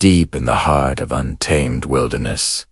Deep in the heart of untamed wilderness,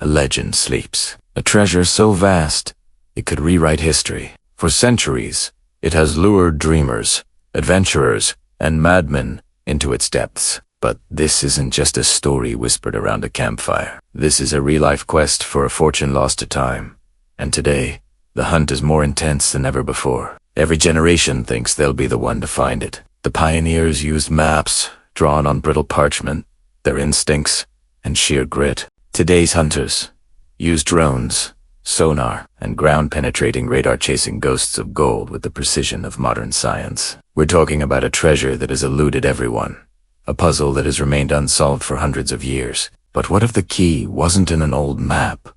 a legend sleeps. A treasure so vast, it could rewrite history. For centuries, it has lured dreamers, adventurers, and madmen into its depths. But this isn't just a story whispered around a campfire. This is a real-life quest for a fortune lost to time. And today, the hunt is more intense than ever before. Every generation thinks they'll be the one to find it. The pioneers used maps, drawn on brittle parchment, their instincts, and sheer grit. Today's hunters use drones, sonar, and ground-penetrating radar chasing ghosts of gold with the precision of modern science. We're talking about a treasure that has eluded everyone. A puzzle that has remained unsolved for hundreds of years. But what if the key wasn't in an old map,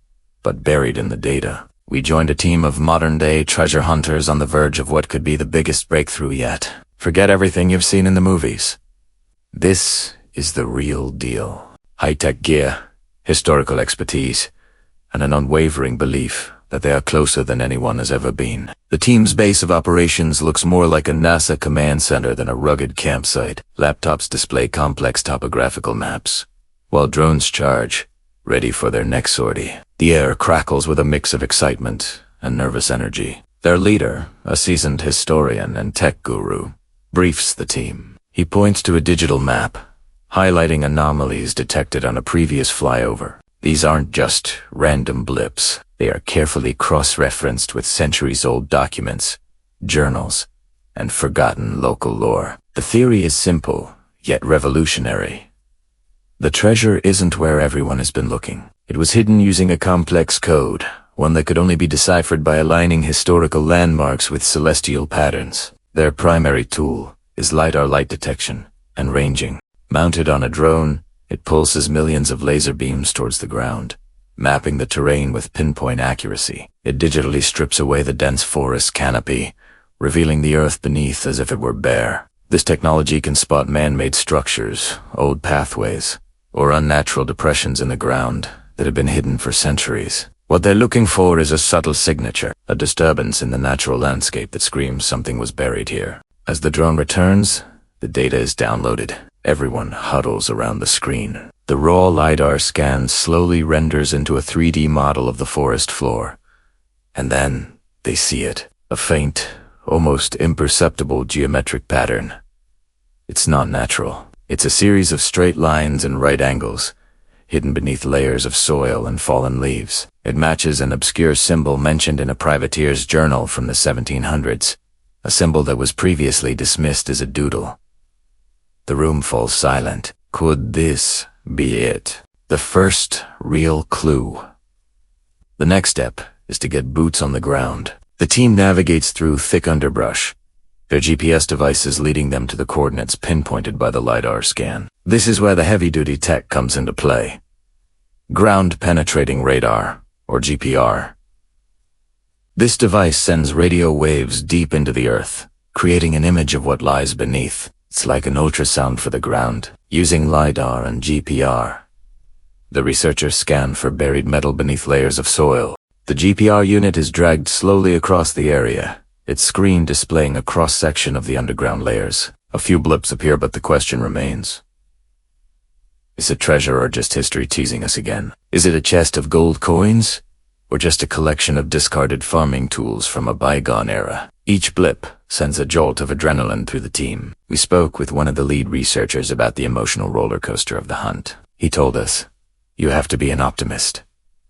but buried in the data? We joined a team of modern-day treasure hunters on the verge of what could be the biggest breakthrough yet. Forget everything you've seen in the movies. This is the real deal. High-tech gear, historical expertise, and an unwavering belief that they are closer than anyone has ever been. The team's base of operations looks more like a NASA command center than a rugged campsite. Laptops display complex topographical maps, while drones charge, ready for their next sortie. The air crackles with a mix of excitement and nervous energy. Their leader, a seasoned historian and tech guru, briefs the team. He points to a digital map, highlighting anomalies detected on a previous flyover. These aren't just random blips. They are carefully cross-referenced with centuries-old documents, journals, and forgotten local lore. The theory is simple, yet revolutionary. The treasure isn't where everyone has been looking. It was hidden using a complex code, one that could only be deciphered by aligning historical landmarks with celestial patterns. Their primary tool is LiDAR light detection and ranging. Mounted on a drone, it pulses millions of laser beams towards the ground, mapping the terrain with pinpoint accuracy. It digitally strips away the dense forest canopy, revealing the earth beneath as if it were bare. This technology can spot man-made structures, old pathways, or unnatural depressions in the ground that have been hidden for centuries. What they're looking for is a subtle signature, a disturbance in the natural landscape that screams something was buried here. As the drone returns, the data is downloaded. Everyone huddles around the screen. The raw LiDAR scan slowly renders into a 3D model of the forest floor. And then they see it. A faint, almost imperceptible geometric pattern. It's not natural. It's a series of straight lines and right angles, hidden beneath layers of soil and fallen leaves. It matches an obscure symbol mentioned in a privateer's journal from the 1700s, a symbol that was previously dismissed as a doodle. The room falls silent. Could this be it? The first real clue. The next step is to get boots on the ground. The team navigates through thick underbrush, their GPS devices leading them to the coordinates pinpointed by the LiDAR scan. This is where the heavy-duty tech comes into play. Ground-penetrating radar, or GPR. This device sends radio waves deep into the earth, creating an image of what lies beneath. It's like an ultrasound for the ground. Using LiDAR and GPR, the researchers scan for buried metal beneath layers of soil. The GPR unit is dragged slowly across the area, its screen displaying a cross-section of the underground layers. A few blips appear, but the question remains. Is it treasure or just history teasing us again? Is it a chest of gold coins, or just a collection of discarded farming tools from a bygone era? Each blip sends a jolt of adrenaline through the team. We spoke with one of the lead researchers about the emotional roller coaster of the hunt. He told us, "You have to be an optimist,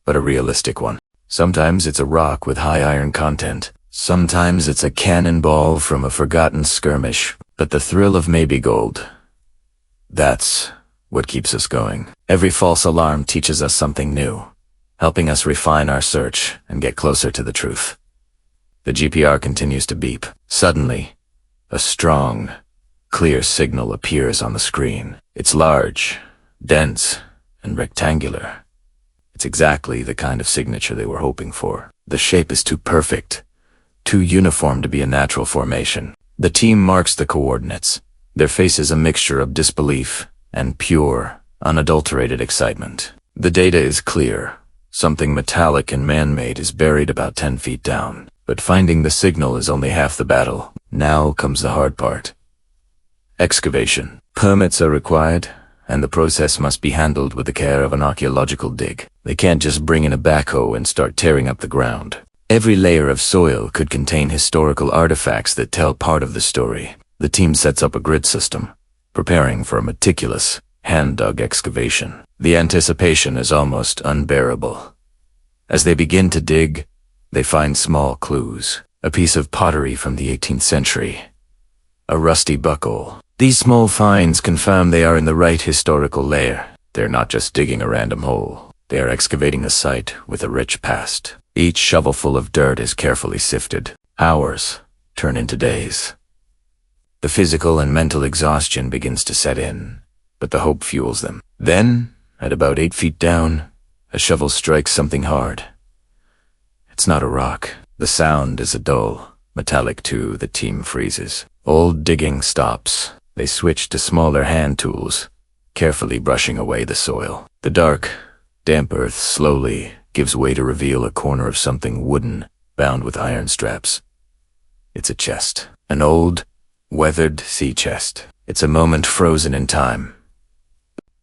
but a realistic one. Sometimes it's a rock with high iron content. Sometimes it's a cannonball from a forgotten skirmish. But the thrill of maybe gold, that's what keeps us going. Every false alarm teaches us something new, helping us refine our search and get closer to the truth." The GPR continues to beep. Suddenly, a strong, clear signal appears on the screen. It's large, dense, and rectangular. It's exactly the kind of signature they were hoping for. The shape is too perfect, too uniform to be a natural formation. The team marks the coordinates. Their faces a mixture of disbelief and pure, unadulterated excitement. The data is clear. Something metallic and man-made is buried about 10 feet down. But finding the signal is only half the battle. Now comes the hard part. Excavation. Permits are required, and the process must be handled with the care of an archaeological dig. They can't just bring in a backhoe and start tearing up the ground. Every layer of soil could contain historical artifacts that tell part of the story. The team sets up a grid system, preparing for a meticulous, hand-dug excavation. The anticipation is almost unbearable. As they begin to dig, they find small clues. A piece of pottery from the 18th century. A rusty buckle. These small finds confirm they are in the right historical layer. They're not just digging a random hole. They are excavating a site with a rich past. Each shovelful of dirt is carefully sifted. Hours turn into days. The physical and mental exhaustion begins to set in, but the hope fuels them. Then, at about 8 feet down, a shovel strikes something hard. It's not a rock. The sound is a dull, metallic too. The team freezes. All digging stops. They switch to smaller hand tools, carefully brushing away the soil. The dark, damp earth slowly gives way to reveal a corner of something wooden, bound with iron straps. It's a chest. An old, weathered sea chest. It's a moment frozen in time.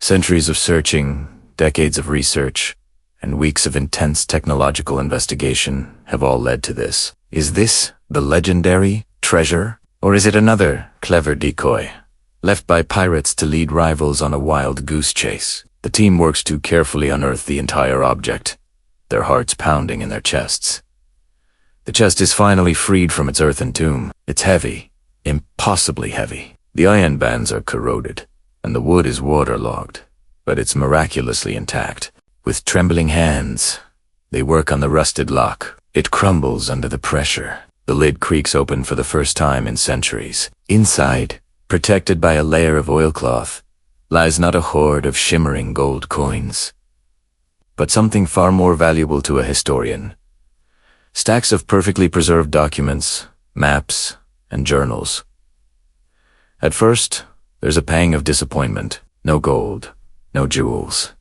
Centuries of searching, decades of research, and weeks of intense technological investigation have all led to this. Is this the legendary treasure? Or is it another clever decoy, left by pirates to lead rivals on a wild goose chase? The team works to carefully unearth the entire object, their hearts pounding in their chests. The chest is finally freed from its earthen tomb. It's heavy, impossibly heavy. The iron bands are corroded, and the wood is waterlogged, but it's miraculously intact. With trembling hands, they work on the rusted lock. It crumbles under the pressure. The lid creaks open for the first time in centuries. Inside, protected by a layer of oilcloth, lies not a hoard of shimmering gold coins, but something far more valuable to a historian. Stacks of perfectly preserved documents, maps, and journals. At first, there's a pang of disappointment. No gold, no jewels.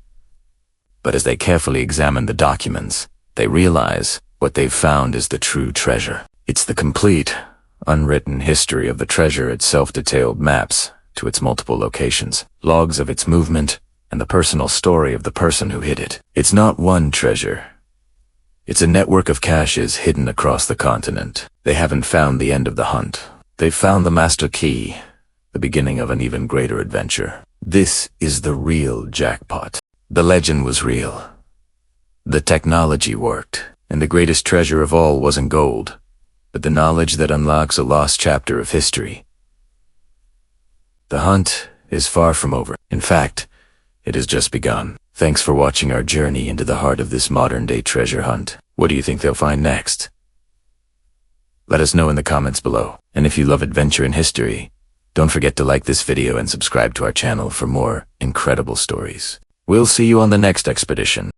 But as they carefully examine the documents, they realize what they've found is the true treasure. It's the complete, unwritten history of the treasure, its self-detailed maps to its multiple locations, logs of its movement, and the personal story of the person who hid it. It's not one treasure. It's a network of caches hidden across the continent. They haven't found the end of the hunt. They've found the master key, the beginning of an even greater adventure. This is the real jackpot. The legend was real. The technology worked. And the greatest treasure of all wasn't gold, but the knowledge that unlocks a lost chapter of history. The hunt is far from over. In fact, it has just begun. Thanks for watching our journey into the heart of this modern-day treasure hunt. What do you think they'll find next? Let us know in the comments below. And if you love adventure and history, don't forget to like this video and subscribe to our channel for more incredible stories. We'll see you on the next expedition.